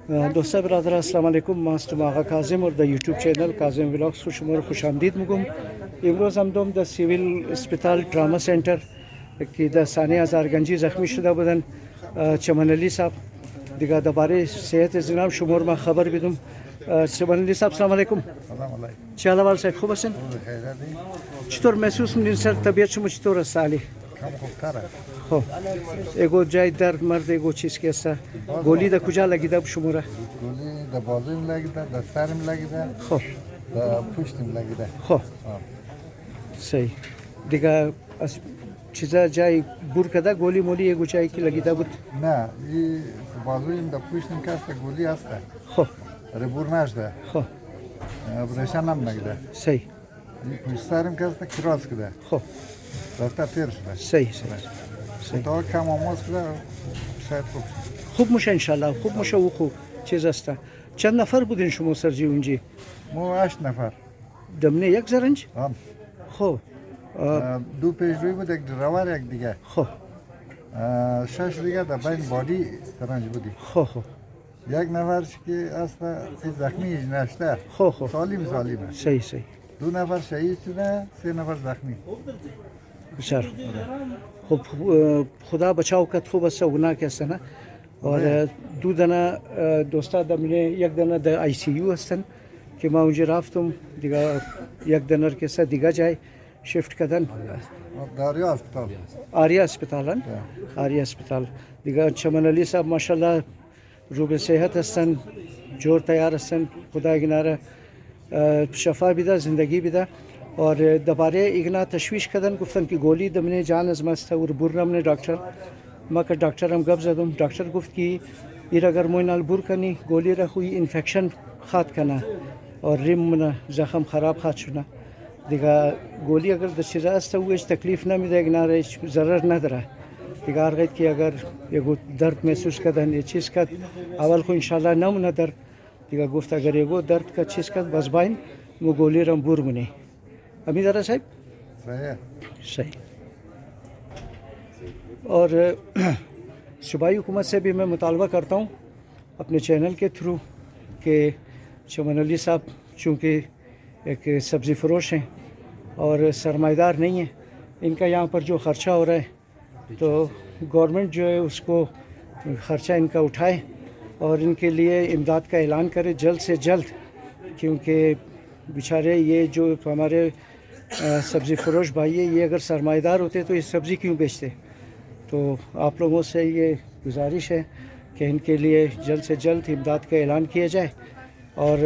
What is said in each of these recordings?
دوستان برادر السلام علیکم. ماستم آقا کاظم اور د یوټیوب چینل کاظم ولاگز خوش شما رو خوش آمدید میگم. امروز هم دوم در سیویل اسپیتال تراما سنتر که در ثانیه هزارگنجی زخمی شده بودن چمن علی صاحب دیگه درباره صحت زنام شما رو من خبر بدم. چمن علی صاحب سلام علیکم. سلام علیکم. چه حال صاحب خوب هستین؟ چطور محسوس می‌کنین سر طبیعت شما چطور است حالی؟ کم خوبتره. خب ایگو جای درد مرد ایگو چیز که است گولی در کجا لگیده شما را؟ گولی در بازویم لگیده، در سرم لگیده، خب در پشتم لگیده. خب صحیح دیگه از چیزا جای بور کده گولی مولی ایگو جایی که لگیده بود؟ نه این بازویم در پشتم که است گولی است. خب ربور نشده. خب ابریشن هم نگیده. صحیح. این پشت سرم که است کراس کده. خب رفته تیر شده. صحیح صحیح. تا کم آموز کده شاید خوب شد. خوب میشه انشالله خوب میشه و خوب چیز است. چند نفر بودین شما سرجی اونجی؟ ما 8 نفر. دمنه یک زرنج؟ آم. خب دو پیشروی بود یک دراور یک دیگه. خب 6 دیگه در بین بادی سرنج بودی. خب یک نفر که اصلا زخمی نشته. خب سالمه. صحیح صحیح. 2 نفر شهید شده، 3 نفر زخمی. بسیار خب خدا بچاو کت خوب است و گناه است نه. اور دو دانه دوستا دمنه یک دانه در آی سی یو هستن که ما اونجا رفتم دیگه یک دانه که سه دیگه جای شیفت کردن داریا اسپیتال. آریا اسپیتالن آریا اسپیتال دیگه چمن علی صاحب ماشاءالله رو به صحت هستن جور تیار هستن خدا کناره شفا بیده زندگی بیده اور دوباره ایگنا تشویش کردن گفتن که گولی دمنه جان از مست اور برنامه دکتر ما که دکتر هم گپ زدم دکتر گفت که ایر اگر موینال بور کنی گولی را خوی انفکشن خاط کنه اور ریم من زخم خراب خاط شونه دیگه گولی اگر در چیز است و هیچ تکلیف نمیده ایگنا هیچ ضرر نداره دیگه هر وقت که اگر یگو درد محسوس کردن یه چیز کرد اول خو انشالله نمونه درد دیگه گفت اگر یگو درد کا چیز کرد بس باین مو گولی را بور منی امی داره صاحب صحیح. اور صوبائی حکومت سے بھی میں مطالبہ کرتا ہوں اپنے چینل کے تھرو کہ چمن علی صاحب چونکہ ایک سبزی فروش ہیں اور سرمایہ دار نہیں ہیں ان کا یہاں پر جو خرچہ ہو رہا ہے تو گورنمنٹ جو ہے اس کو خرچہ ان کا اٹھائے اور ان کے لیے امداد کا اعلان کرے جلد سے جلد کیونکہ بیچارے یہ جو ہمارے سبزی فروش بھائی ہے یہ اگر سرمایہ دار ہوتے تو یہ سبزی کیوں بیچتے. تو آپ لوگوں سے یہ گزارش ہے کہ ان کے لیے جلد سے جلد امداد کا اعلان کیا جائے اور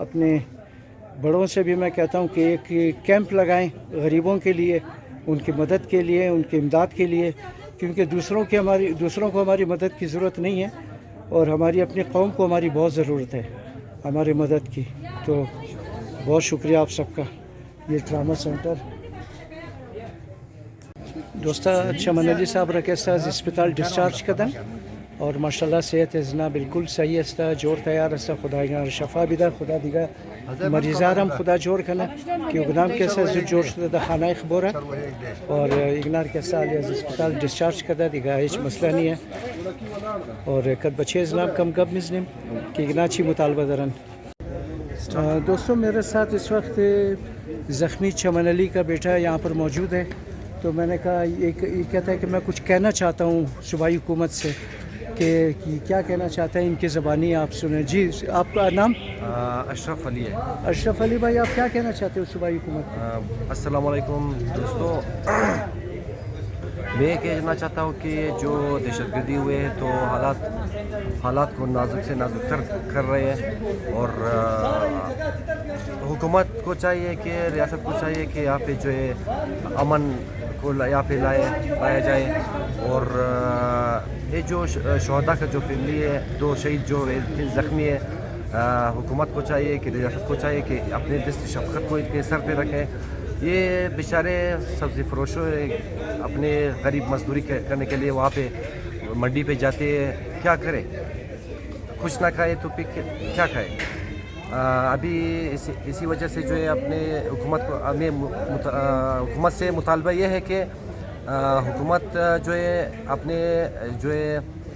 اپنے بڑوں سے بھی میں کہتا ہوں کہ ایک کیمپ لگائیں غریبوں کے لیے ان کی مدد کے لیے ان کی امداد کے لیے کیونکہ دوسروں کو ہماری مدد کی ضرورت نہیں ہے اور ہماری اپنی قوم کو ہماری بہت ضرورت ہے ہماری مدد کی. تو بہت شکریہ آپ سب کا. یہ ٹراما سینٹر دوستا چمن علی صاحب را که از اسپیتال دیسچارج کردن اور ماشاءالله صحت ازنا بالکل صحیح است جور تیار است خدا اینا شفا بده خدا دیگه مریضا هم خدا جور کنه که اقدام کیسه زود جور شده در خانه خبره اور ایگنار کیسه علی از اسپیتال دیسچارج کرده دیگه هیچ مسئله نیه اور کد بچه ازنا کم گپ میزنیم که ایگنا چی مطالبه دارن. دوستوں میرے ساتھ اس وقت زخمی چمن علی کا بیٹا یہاں پر موجود ہے تو میں نے کہا یہ کہتا ہے کہ میں کچھ کہنا چاہتا ہوں صوبائی حکومت سے کہ کیا کہنا چاہتا ہے ان کی زبانی آپ سنیں. جی آپ کا نام؟ اشرف علی ہے. اشرف علی بھائی آپ کیا کہنا چاہتے ہو صوبائی حکومت؟ السلام علیکم دوستو. میں کہنا چاہتا ہوں کہ جو دہشت گردی ہوئے ہیں تو حالات کو نازک سے نازک تر کر رہے ہیں اور حکومت کو چاہیے کہ ریاست کو چاہیے کہ یہاں پہ جو ہے امن کو یہاں پہ لایا جائے اور یہ جو شہداء کا جو فیملی ہے 2 شہید جو زخمی ہے حکومت کو چاہیے کہ ریاست کو چاہیے کہ اپنے دست شفقت کو ان کے سر پہ رکھیں. یہ بیچارے سبزی فروشوں اپنے غریب مزدوری کرنے کے لیے وہاں پہ منڈی پہ جاتے ہیں کیا کریں کچھ نہ کھائے تو پھر کیا کھائے. ابھی اسی وجہ سے جو ہے اپنے حکومت سے مطالبہ یہ ہے کہ حکومت جو ہے اپنے جو ہے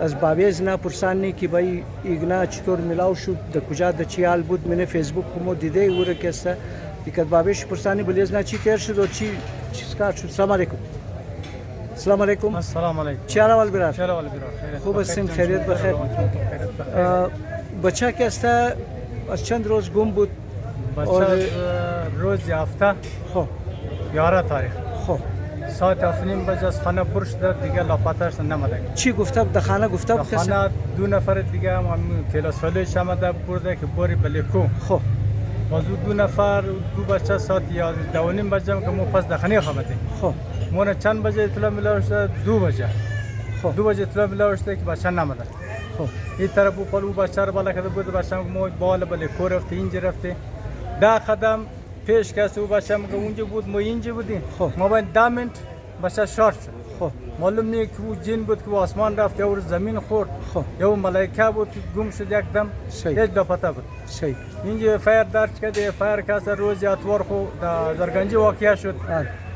از باویز نه پرسانی که بای ایگنا چطور ملاو شد د کجا د چیال بود من فیسبوک خمو دیده اوره کسته دیگه باویش پرسانی بلیز نه چی تیر شد و چیز کار شد. سلام علیکم. سلام علیکم. السلام علیکم. چه حال برار؟ چه حال برار؟ خوب هستین؟ خیریت بخیر. بچه کسته از چند روز گم بود؟ بچه روز هفته خب 11 تاریخ خب ساعت 7:30 بجه از خانه برش داد، دیگه لاپته‌اش نمده. چی گفته بود؟ خانه گفته بود؟ خانه 2 نفر دیگه هم کلاس فلوش آمده برده که باری بلیکو. خب باز 2 نفر 2 بچه ساعت 11:30 بجه که مو پس دخنی خوابیده. خب مون چند بجه اطلاع میلاد شد؟ 2 بجه. خب 2 بجه اطلاع میلاد شد که بچه نمده. خب این طرف او بچه رو بالا کرده بود، بچه مو بالا بلیکو رفته، اینجا رفته. ده قدم پیش کسی او بچه میگه اونجا بود، ما اینجا بودیم. خب ما باید 10 منت بچه شارت شد. خب معلوم نیست که او جن بود که آسمان رفت یا زمین خورد. خب یا ملائکه بود که گم شد یکدم. صحیح. هیچ لاپته بود. صحیح. اینجا فایر درج کرده، فایر کاسه روز اتوار خو زرگنجی واقع شد.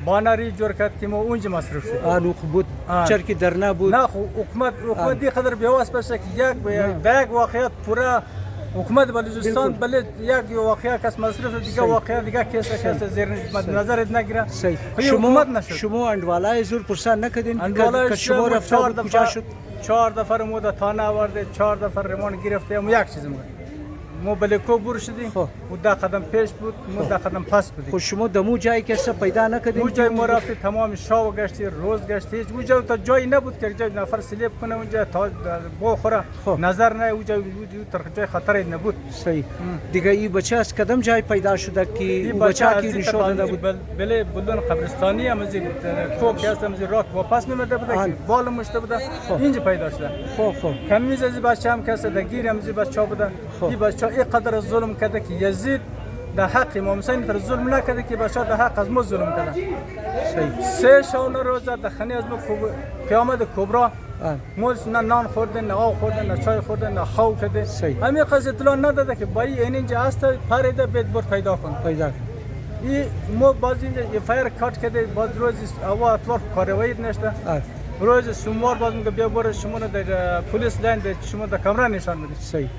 بانری جور کرد که ما اونجا مصرف شد. آنو بود چرکی درنا بود. نه خو حکومت دی قدر بیواس بشه که یک واقعیت پورا حکومت بلوچستان بله یک واقعه کس مصرف دیگه واقعه دیگه کیسه زیر نظر نگیره. صحیح. حکومت نشد. شما اندوالا زور پرسان نکردین که شما رفتار کجا شد؟ 4 دفعه مو د تانه آورده، 4 دفعه ریماند گرفته. مو یک چیز میگم مو بلیکو بور شدیم و ده قدم پیش بود، مو ده قدم پس بودیم. خب شما دمو جایی که پیدا نکردین؟ مو جای ما رفتیم تمام شاو گشتی، روز گشتی، هیچ اونجا تا جایی نبود که جای نفر سلیپ کنه اونجا تا بخوره. نظر نه اونجا تر جای خطری نبود. صحیح. دیگه این بچه از کدام جای پیدا شده که بچه کی نشون داده بود؟ بله بدون قبرستانی هم از کوک هست، از راه واپس میمده بود که بالا مشته بود، اینجا پیدا شده. خب کمیز از بچه هم کس دگیر هم از بچه بود. این بچه اینقدر ظلم کرده که یزید در حق امام حسین تر ظلم نکرده که بچه در حق از ما ظلم کرده. صحیح. 3 شونه روز در خانه از ما قیامت کبرا ما نه نان خوردن، نه آب خوردن، نه چای خوردن، نه خو کرده. همین قضیه اطلاع نداده که بایی اینجا هست پریده بیت بر پیدا کن. این ما باز اینجا فایر کات کرده، باز روز اوا اتوار کاروائی نشده. روز سوموار باز میگه بیا برو شما در پلیس لاین در شما در کامرا نشان میده. صحیح.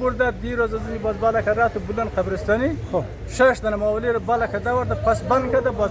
burada دیروز از باز بالا کرد بلند قبرستانی. شش دانه ماولی رو بالا کرد و پس بند کرد. باز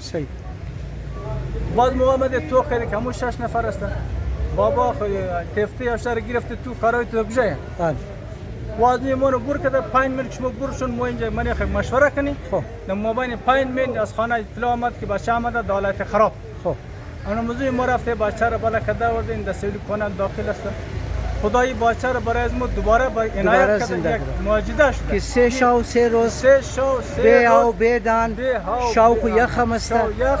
صحیح. باز محمد تو خیلی کمو 6 نفر هستن. بابا تفتی اشار گرفته تو کارای تو کجای؟ واز میمونه بور کرده 5 منت شما برشون ما اینجا من مشوره کنی. نه موبایل 5 منت از خانه اطلاع آمد که بچه آمده دولت خراب. خب انا موضوع ما رفته بچه را بالا کده ورده این دستوری کنن داخل است خدای بچه را برای از ما دوباره با عنایت زنده کرده یک کرده. معجزه شده که 3 شب و 3 روز سه شو سه به روز او بدان به هاو شاوق به یخ هم است شاو یخ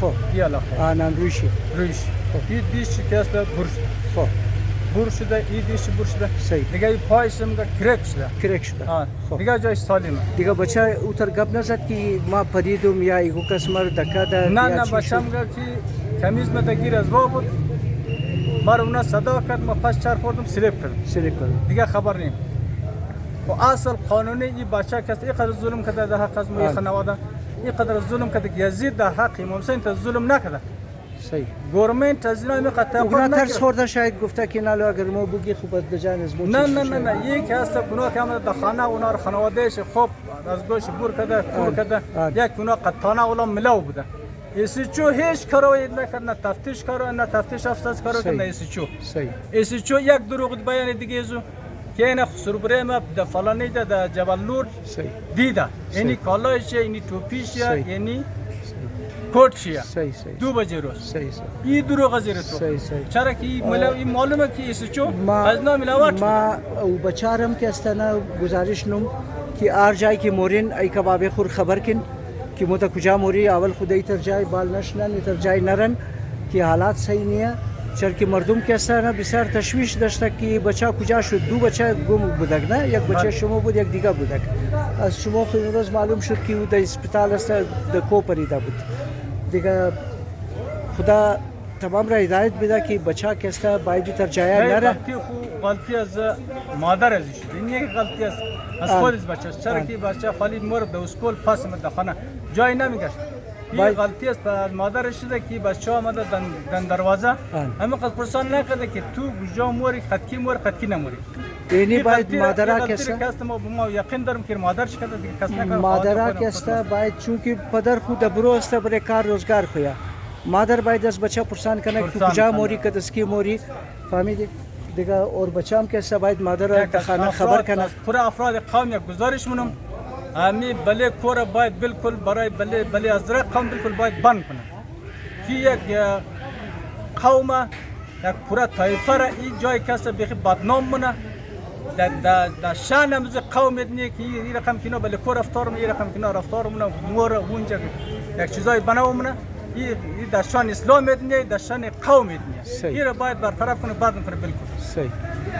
خب یا لخه آنان رویشی رویش این دیش شکست بور شده خب بور شده این دیش بور شده صحیح دیگه این پایش هم کرک شده کرک شده ها خب دیگه جایش سالمه دیگه بچه اوتر گپ نزد که ما پدیدم یا ایگو کسمر دکا ده نه یا نه چی بچم شد؟ گفت که کمیز من دگیر از با بود مار اونا صدا کرد ما پس چار خوردم سلیپ کردم سلیپ کرد دیگه خبر نیم و اصل قانونی این بچه کسی اینقدر ظلم کرده در حق از ما خانواده اینقدر ظلم کرده که یزید در حق امام حسین تا ظلم نکرده صحیح گورنمنت از اینا میخواد اونا ترس نکرد خورده شاید گفته که نالو اگر ما بگی خوب از دجان از ما نه نه نه نه یک هست گناه که آمده در خانه اونا رو خانوادهش خوب از گوش بور کرده کور کرده یک گناه قطانه اولا ملاو بوده ایسی چو هیچ کاری نکرد نه تفتیش کارو نه تفتیش افساس کارو کرد نه ایسی چو صحیح ایسی چو یک دروغ بیان دیگه زو که این سربره ما در فلانی در جبل نور صحیح دیده اینی کالایش اینی توپیش صحیح. اینی کوتشیا صحیح صحیح دو بجه روز صحیح صحیح این دروغ زیر تو صحیح صحیح چرا که این معلومه که ایسی چو ما از نام ملاوات ما او بچارم که استنا گزارش نم که آر جای که مورین ای کباب خور خبر کن که مت کجا موری اول خدای تر جای بال نشنن تر جای نرن که حالات صحیح نیه چرا که مردم که استنا بسیار تشویش داشته که بچا کجا شد دو بچه گم بودک نه یک بچه شما بود یک دیگه بودک از شما خود روز معلوم شد که او در اسپیتال است در کو پریده بود دیگه خدا تمام را هدایت بده که بچه که است باید تر جای نره غلطی از مادر ازش شد این یک غلطی است از خود از بچه است چرا که بچه خالی مرد در اسکول پس در خانه جای نمیگشت این غلطی است از مادر شده که بچه آمده در دروازه همه قد پرسان نکرده که تو کجا موری خطکی نموری اینی باید مادرها کسا ما یقین دارم که مادر شکده دیگه کس نکنه مادرها کسا باید چون که پدر خود برو است برای کار روزگار خویا مادر باید از بچه پرسان کنه که تو کجا موری که دسکی موری فهمیدی دیگه اور بچه هم کسا باید مادر در خانه خبر کنه پورا افراد قوم یک گزارش منم امی بله کور باید بالکل برای بله از قوم بالکل باید بند کنه که یک قوم یک پورا طایفه را این جای کسا بخی بدنام منه در شان امروز قوم ادنی که این رقم که بله کور رفتار این رقم که رفتار منه مور اونجا یک چیزای بناو منه این در شان اسلام ادنی در شان قوم ادنی این را باید برطرف کنه بعد کنه بالکل صحیح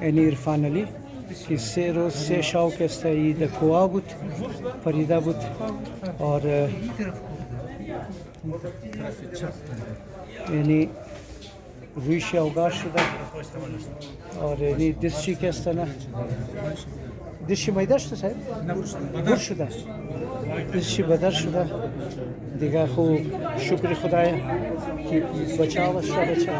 اینی عرفان علی که 3 روز 3 شب که است در کوه بود فریدا بود اور یعنی روی شوگار شده اور یعنی دستی که است نه دستی میده شده صاحب بور شده دستی بدر شده دیگه خوب شکر خدایا که بچه و بچه